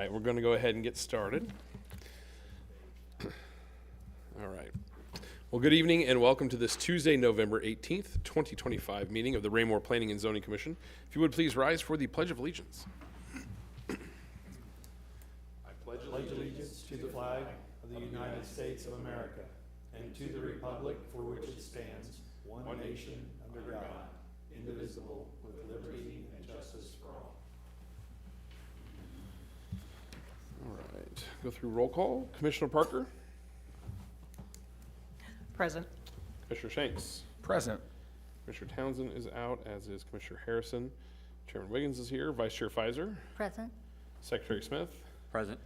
right, we're going to go ahead and get started. All right. Well, good evening and welcome to this Tuesday, November 18th, 2025 meeting of the Raymore Planning and Zoning Commission. If you would please rise for the Pledge of Allegiance. I pledge allegiance to the flag of the United States of America and to the republic for which it stands, one nation, under God, indivisible, with liberty and justice for all. All right, go through roll call. Commissioner Parker, Present. Commissioner Shanks, Present. Commissioner Townsend is out, as is Commissioner Harrison. Chairman Wiggins is here, Vice Chair Pfizer, Present. Secretary Smith, Present.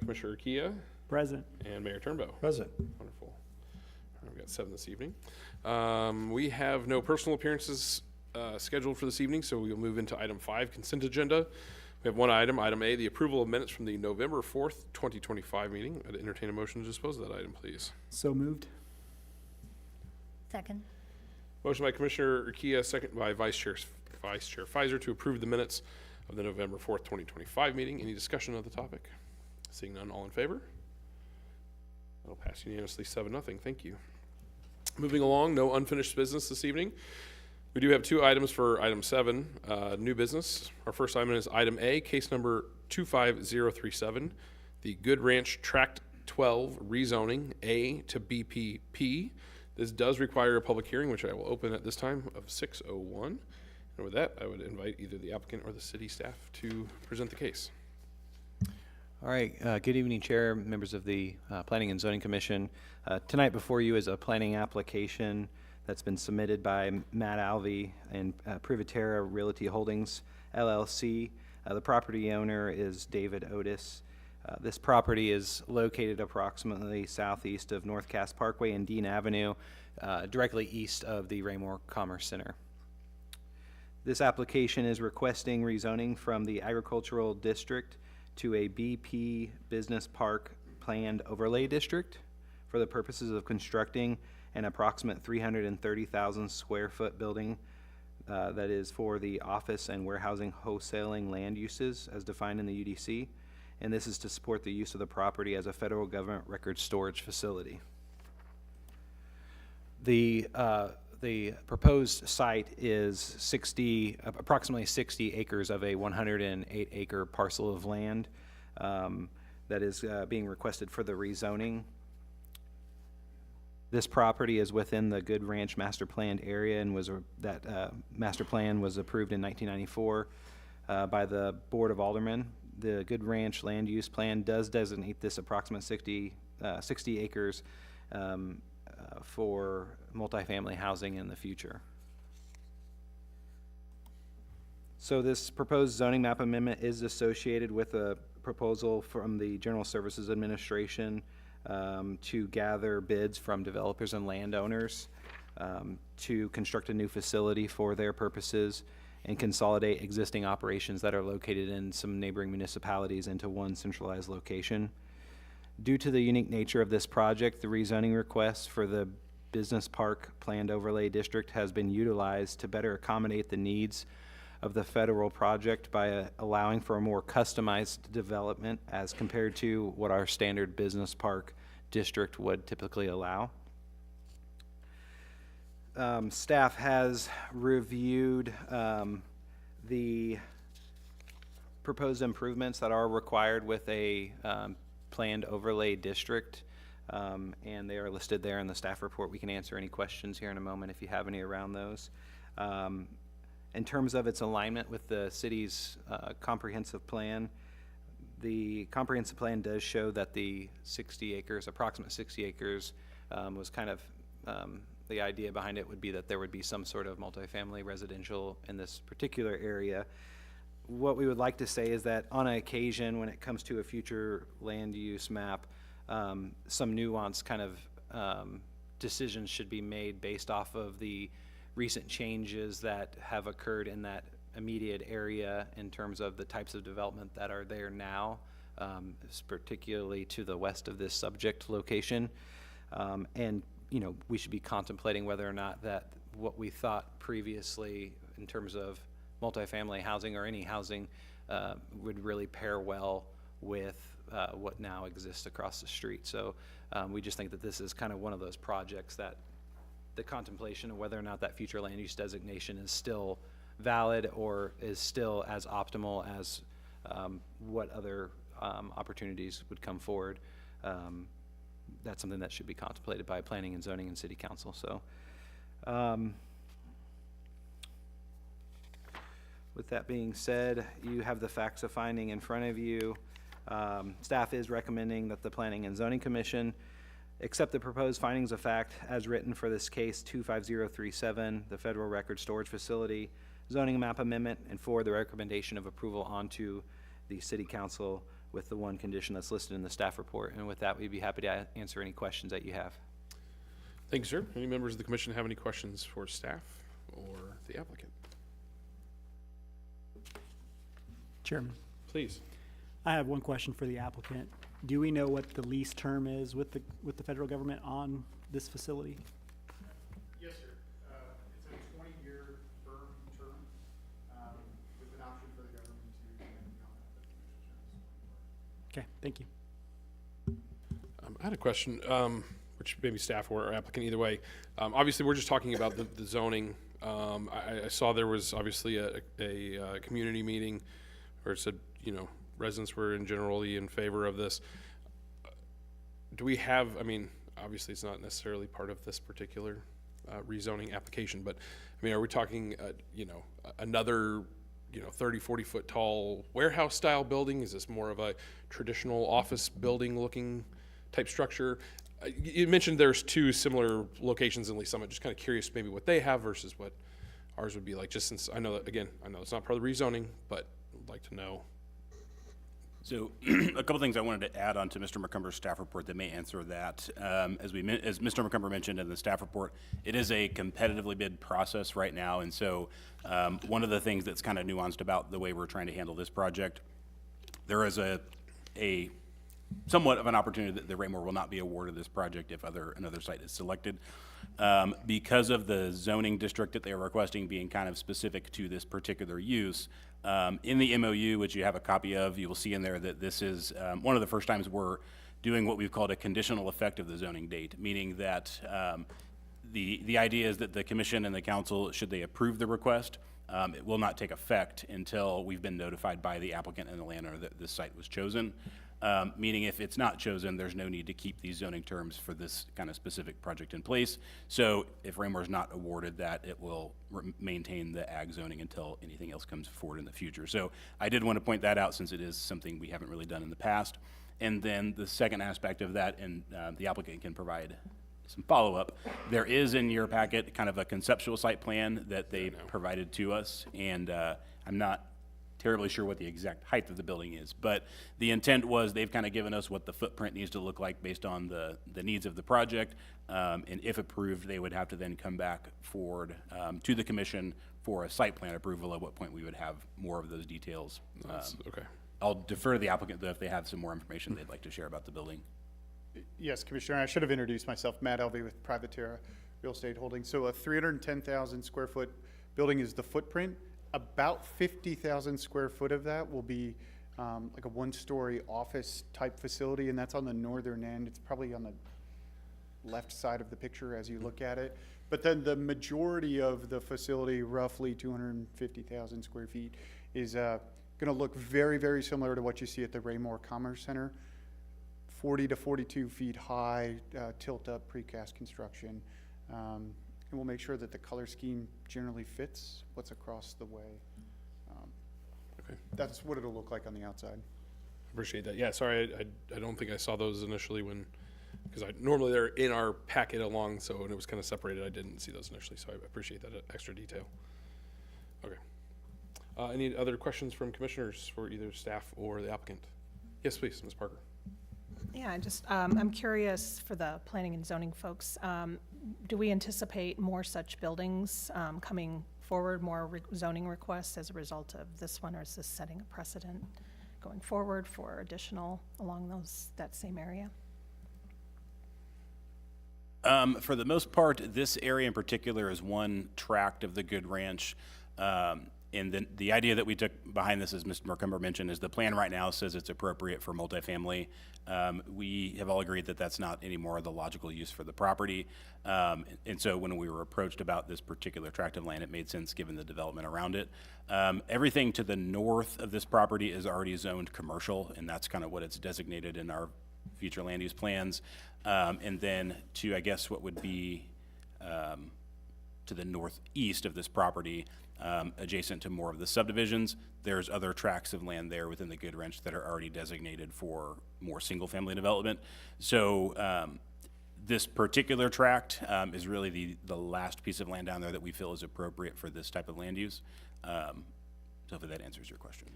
Commissioner Urquilla, Present. and Mayor Turnbow. Present. Wonderful. All right, we've got 7 this evening. We have no personal appearances scheduled for this evening, so we'll move into item 5, consent agenda. We have one item, item A, the approval of minutes from the November 4th, 2025 meeting. I'd entertain a motion to dispose of that item, please. So moved. Second. Motion by Commissioner Urquilla, second by Vice Chair Pfizer to approve the minutes of the November 4th, 2025 meeting. Any discussion of the topic? Seeing none, all in favor? That'll pass unanimously 7-0. Thank you. Moving along, no unfinished business this evening. We do have 2 items for item 7, new business. Our first item is item A, case number 25037, the Good Ranch Tract 12 rezoning A to BPP. This does require a public hearing, which I will open at this time of 6:01. And with that, I would invite either the applicant or the city staff to present the case. All right. Good evening, Chair, members of the Planning and Zoning Commission. Tonight before you is a planning application that's been submitted by Matt Alvey and Privatera Realty Holdings, LLC. The property owner is David Otis. This property is located approximately southeast of North Cass Parkway and Dean Avenue, directly east of the Raymore Commerce Center. This application is requesting rezoning from the agricultural district to a BP Business Park Planned Overlay District for the purposes of constructing an approximate 330,000 square foot building that is for the office and warehousing wholesaling land uses as defined in the UDC. And this is to support the use of the property as a federal government record storage facility. The proposed site is approximately 60 acres of a 108 acre parcel of land that is being requested for the rezoning. This property is within the Good Ranch master planned area, and master plan was approved in 1994 by the Board of Aldermen. The Good Ranch land use plan does designate this approximate 60 acres for multifamily housing in the future. So this proposed zoning map amendment is associated with a proposal from the General Services Administration to gather bids from developers and landowners to construct a new facility for their purposes and consolidate existing operations that are located in some neighboring municipalities into one centralized location. Due to the unique nature of this project, the rezoning request for the Business Park Planned Overlay District has been utilized to better accommodate the needs of the federal project by allowing for a more customized development as compared to what our standard business park district would typically allow. Staff has reviewed the proposed improvements that are required with a planned overlay district, and they are listed there in the staff report. We can answer any questions here in a moment if you have any around those. In terms of its alignment with the city's comprehensive plan, the comprehensive plan does show that the 60 acres, approximate 60 acres, was kind of the idea behind it would be that there would be some sort of multifamily residential in this particular area. What we would like to say is that on occasion, when it comes to a future land use map, some nuanced kind of decisions should be made based off of the recent changes that have occurred in that immediate area in terms of the types of development that are there now, particularly to the west of this subject location. And we should be contemplating whether or not that what we thought previously in terms of multifamily housing or any housing would really pair well with what now exists across the street. So we just think that this is kind of one of those projects that the contemplation of whether or not that future land use designation is still valid or is still as optimal as what other opportunities would come forward. That's something that should be contemplated by planning and zoning and city council. So with that being said, you have the facts of finding in front of you. Staff is recommending that the Planning and Zoning Commission accept the proposed findings of fact as written for this case 25037, the Federal Record Storage Facility zoning map amendment, and for the recommendation of approval onto the City Council with the one condition that's listed in the staff report. And with that, we'd be happy to answer any questions that you have. Thank you, sir. Any members of the commission have any questions for staff or the applicant? Chairman, Please. I have one question for the applicant. Do we know what the lease term is with the federal government on this facility? Yes, sir. It's a 20-year firm term, with an option for the government to extend beyond that, but the initial term is 20 years. Okay, thank you. I had a question, which maybe staff or applicant, either way. Obviously, we're just talking about the zoning. I saw there was obviously a community meeting where it said, you know, residents were in generally in favor of this. Do we have, I mean, obviously it's not necessarily part of this particular rezoning application, but I mean, are we talking, you know, another, you know, 30, 40 foot tall warehouse style building? Is this more of a traditional office building looking type structure? You mentioned there's two similar locations in Lee Summit. Just kind of curious maybe what they have versus what ours would be like, just since I know that, again, I know it's not part of the rezoning, but I'd like to know. So a couple things I wanted to add on to Mr. McCumber's staff report that may answer that. As Mr. McCumber mentioned in the staff report, it is a competitively bid process right now. And so one of the things that's kind of nuanced about the way we're trying to handle this project, there is a somewhat of an opportunity that the Raymore will not be awarded this project if another site is selected. Because of the zoning district that they are requesting being kind of specific to this particular use, in the MOU, which you have a copy of, you will see in there that this is one of the first times we're doing what we've called a conditional effect of the zoning date, meaning that the idea is that the commission and the council, should they approve the request, it will not take effect until we've been notified by the applicant and the landowner that this site was chosen. Meaning if it's not chosen, there's no need to keep these zoning terms for this kind of specific project in place. So if Raymore is not awarded that, it will maintain the ag zoning until anything else comes forward in the future. So I did want to point that out since it is something we haven't really done in the past. And then the second aspect of that, and the applicant can provide some follow-up, there is in your packet kind of a conceptual site plan that they provided to us. And I'm not terribly sure what the exact height of the building is, but the intent was they've kind of given us what the footprint needs to look like based on the needs of the project, and if approved, they would have to then come back forward to the commission for a site plan approval, at what point we would have more of those details. Okay. I'll defer to the applicant, though, if they have some more information they'd like to share about the building. Yes, Commissioner, I should have introduced myself. Matt Elvey with Privaterra Real Estate Holdings. So a 310,000 square foot building is the footprint. About 50,000 square foot of that will be like a one-story office type facility, and that's on the northern end. It's probably on the left side of the picture as you look at it. But then the majority of the facility, roughly 250,000 square feet, is going to look very, very similar to what you see at the Raymore Commerce Center. 40 to 42 feet high, tilt-up precast construction. And we'll make sure that the color scheme generally fits what's across the way. Okay. That's what it'll look like on the outside. Appreciate that. Yeah, sorry, I don't think I saw those initially because normally they're in our packet along, so when it was kind of separated, I didn't see those initially, so I appreciate that extra detail. Okay. Any other questions from commissioners for either staff or the applicant? Yes, please, Ms. Parker. Yeah, I'm curious for the planning and zoning folks, do we anticipate more such buildings coming forward, more zoning requests as a result of this one, or is this setting a precedent going forward for additional along that same area? For the most part, this area in particular is one tract of the Good Ranch. And then the idea that we took behind this, as Mr. Mercumber mentioned, is the plan right now says it's appropriate for multifamily. We have all agreed that that's not anymore the logical use for the property. And so when we were approached about this particular tract of land, it made sense given the development around it. Everything to the north of this property is already zoned commercial, and that's kind of what it's designated in our future land use plans. And then to, I guess, what would be to the northeast of this property, adjacent to more of the subdivisions, there's other tracts of land there within the Goodwrench that are already designated for more single-family development. So this particular tract is really the last piece of land down there that we feel is appropriate for this type of land use. So hopefully that answers your question.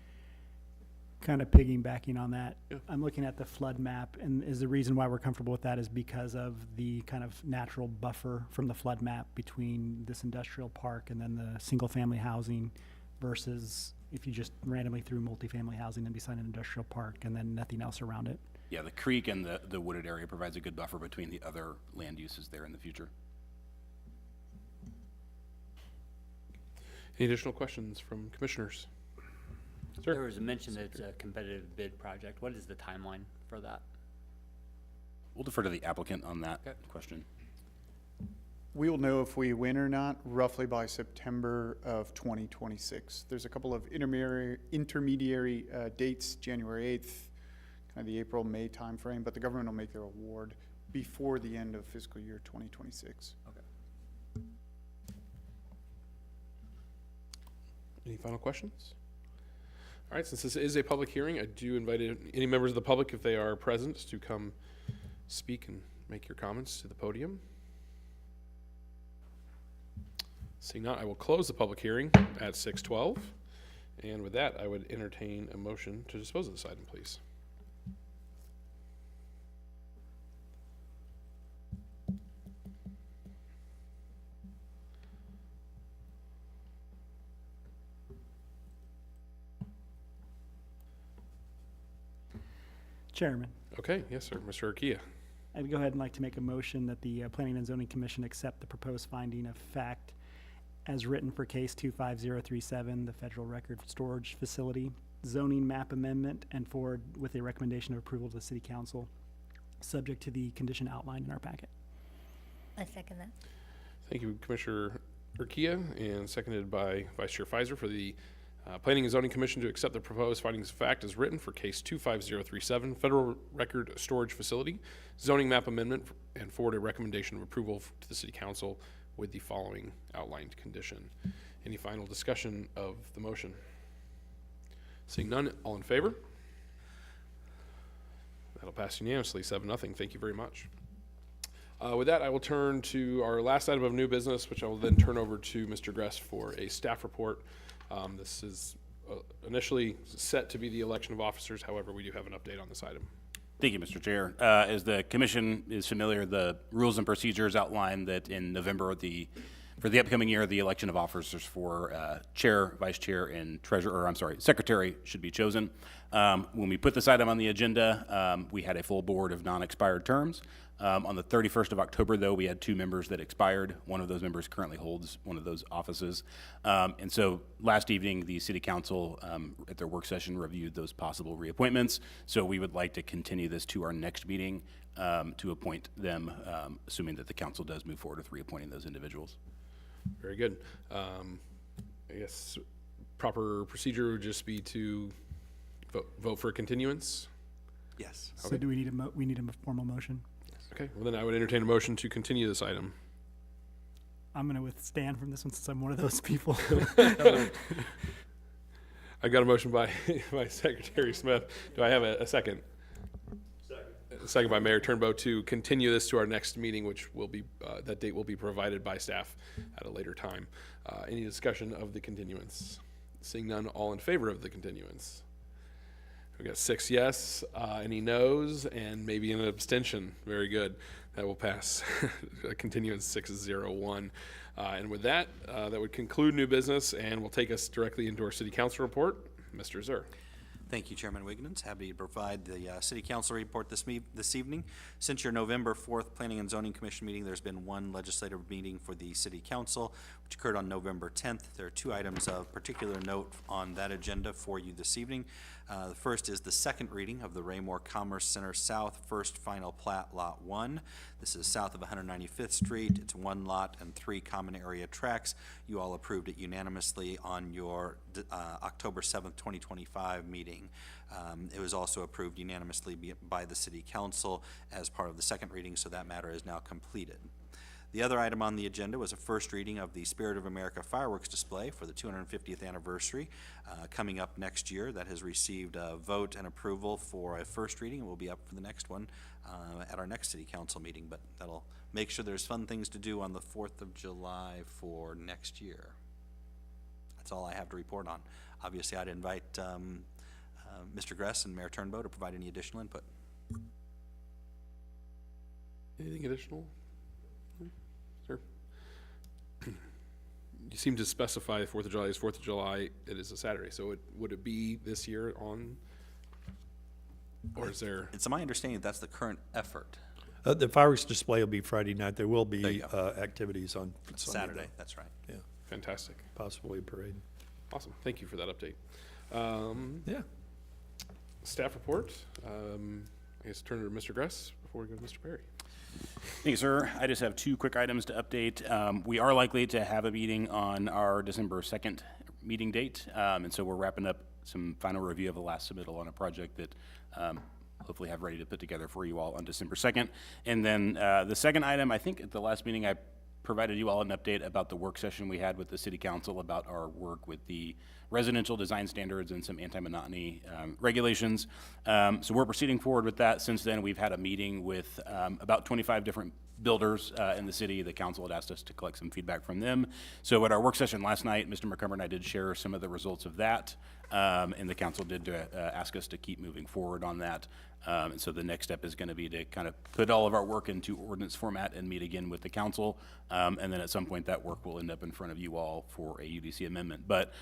Kind of piggybacking on that, I'm looking at the flood map, and is the reason why we're comfortable with that is because of the kind of natural buffer from the flood map between this industrial park and then the single-family housing versus if you just randomly threw multifamily housing in beside an industrial park and then nothing else around it. Yeah, the creek and the wooded area provides a good buffer between the other land uses there in the future. Any additional questions from commissioners? Sir? There was a mention that it's a competitive bid project. What is the timeline for that? We'll defer to the applicant on that Okay. question. We will know if we win or not roughly by September of 2026. There's a couple of intermediary dates, January 8th, kind of the April, May timeframe, but the government will make their award before the end of fiscal year 2026. Okay. Any final questions? All right, since this is a public hearing, I do invite any members of the public, if they are present, to come speak and make your comments to the podium. Seeing none, I will close the public hearing at 6:12. And with that, I would entertain a motion to dispose of this item, please. Chairman, Okay, yes, sir. Mr. Urquía. I'd go ahead and like to make a motion that the Planning and Zoning Commission accept the proposed finding of fact as written for case 25037, the Federal Record Storage Facility, zoning map amendment, and forward with a recommendation of approval to the City Council, subject to the condition outlined in our packet. I second that. Thank you, Commissioner Urquía, and seconded by Vice Chair Fizer for the Planning and Zoning Commission to accept the proposed findings of fact as written for case 25037, Federal Record Storage Facility, zoning map amendment, and forward a recommendation of approval to the City Council with the following outlined condition. Any final discussion of the motion? Seeing none, all in favor? That'll pass unanimously, 7-0. Thank you very much. With that, I will turn to our last item of new business, which I will then turn over to Mr. Gress for a staff report. This is initially set to be the election of officers. However, we do have an update on this item. Thank you, Mr. Chair. As the commission is familiar, the rules and procedures outline that in November, for the upcoming year, the election of officers for chair, vice chair, and secretary should be chosen. When we put this item on the agenda, we had a full board of non-expired terms. On the 31st of October, though, we had 2 members that expired. One of those members currently holds one of those offices. And so last evening, the City Council, at their work session, reviewed those possible reappointments. So we would like to continue this to our next meeting to appoint them, assuming that the council does move forward with reappointing those individuals. Very good. I guess proper procedure would just be to vote for a continuance. Yes. So do we need we need a formal motion? Okay, well then I would entertain a motion to continue this item. I'm going to withstand from this one since I'm one of those people. I got a motion by Secretary Smith. Do I have a second? Second by Mayor Turnbow to continue this to our next meeting, which will be, that date will be provided by staff at a later time. Any discussion of the continuance? Seeing none, all in favor of the continuance? We got 6 yes, any no's, and maybe an abstention. Very good. That will pass. Continuance 6-0-1. And with that, that would conclude new business and will take us directly into our City Council report. Mr. Zur. Thank you, Chairman Wiggins. Happy to provide the City Council report this evening. Since your November 4th Planning and Zoning Commission meeting, there's been one legislative meeting for the City Council, which occurred on November 10th. There are two items of particular note on that agenda for you this evening. The first is the second reading of the Raymore Commerce Center South First Final Plat Lot 1. This is south of 195th Street. It's 1 lot and 3 common area tracks. You all approved it unanimously on your October 7th, 2025 meeting. It was also approved unanimously by the City Council as part of the second reading, so that matter is now completed. The other item on the agenda was a first reading of the Spirit of America fireworks display for the 250th anniversary coming up next year. That has received a vote and approval for a first reading and will be up for the next one at our next City Council meeting, but that'll make sure there's fun things to do on the 4th of July for next year. That's all I have to report on. Obviously, I'd invite Mr. Gress and Mayor Turnbow to provide any additional input. Anything additional? Sir? You seem to specify the 4th of July is 4th of July. It is a Saturday, so would it be this year on, or is there? It's my understanding that's the current effort. The fireworks display will be Friday night. There will There you be go. Activities on Sunday, Saturday, though. that's right. Yeah, Fantastic. possibly a parade. Awesome. Thank you for that update. Yeah. Staff report. I guess turn it to Mr. Gress before we go to Mr. Perry. Thank you, sir. I just have two quick items to update. We are likely to have a meeting on our December 2nd meeting date, and so we're wrapping up some final review of the last submittal on a project that hopefully have ready to put together for you all on December 2nd. And then the second item, I think at the last meeting I provided you all an update about the work session we had with the City Council about our work with the residential design standards and some anti-monotony regulations. So we're proceeding forward with that. Since then, we've had a meeting with about 25 different builders in the city. The council had asked us to collect some feedback from them. So at our work session last night, Mr. McCumber and I did share some of the results of that, and the council did ask us to keep moving forward on that. And so the next step is going to be to kind of put all of our work into ordinance format and meet again with the council. And then at some point that work will end up in front of you all for a UDC amendment. But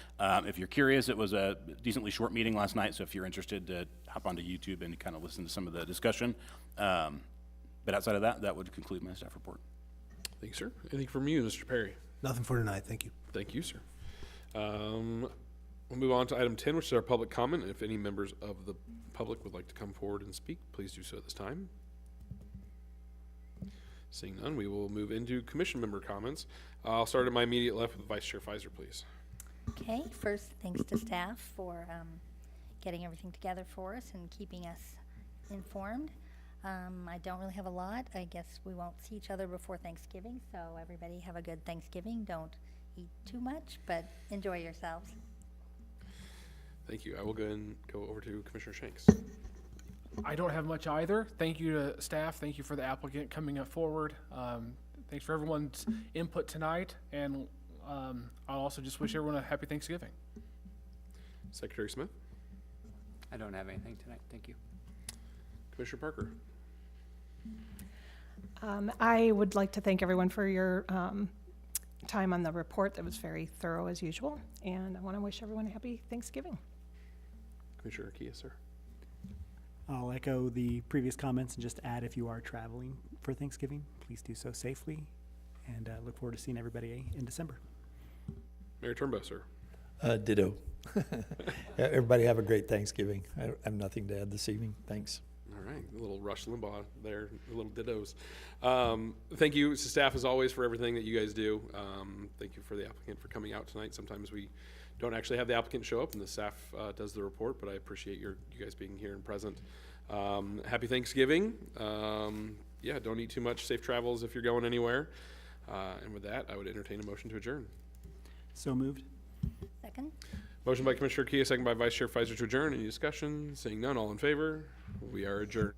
if you're curious, it was a decently short meeting last night. So if you're interested to hop onto YouTube and kind of listen to some of the discussion. But outside of that, that would conclude my staff report. Thank you, sir. Anything from you, Mr. Perry? Nothing for tonight, thank you. Thank you, sir. We'll move on to item 10, which is our public comment. If any members of the public would like to come forward and speak, please do so at this time. Seeing none, we will move into commission member comments. I'll start at my immediate left with Vice Chair Fizer, please. Okay, first, thanks to staff for getting everything together for us and keeping us informed. I don't really have a lot. I guess we won't see each other before Thanksgiving, so everybody have a good Thanksgiving. Don't eat too much, but enjoy yourselves. Thank you. I will go and go over to Commissioner Shanks. I don't have much either. Thank you to staff. Thank you for the applicant coming up forward. Thanks for everyone's input tonight, and I'll also just wish everyone a happy Thanksgiving. Secretary Smith. I don't have anything tonight. Thank you. Commissioner Parker. I would like to thank everyone for your time on the report. That was very thorough as usual. And I want to wish everyone a happy Thanksgiving. Commissioner Kia, sir. I'll echo the previous comments and just add, if you are traveling for Thanksgiving, please do so safely, and look forward to seeing everybody in December. Mayor Turnbow, sir. Ditto. Everybody have a great Thanksgiving. I have nothing to add this evening. Thanks. All right, a little Rush Limbaugh there, a little dittos. Thank you to staff as always for everything that you guys do. Thank you for the applicant for coming out tonight. Sometimes we don't actually have the applicant show up and the staff does the report, but I appreciate you guys being here and present. Happy Thanksgiving. Yeah, don't eat too much. Safe travels if you're going anywhere. And with that, I would entertain a motion to adjourn. So moved. Second? Motion by Commissioner Kia, second by Vice Chair Fizer to adjourn. Any discussion? Seeing none, all in favor? We are adjourned.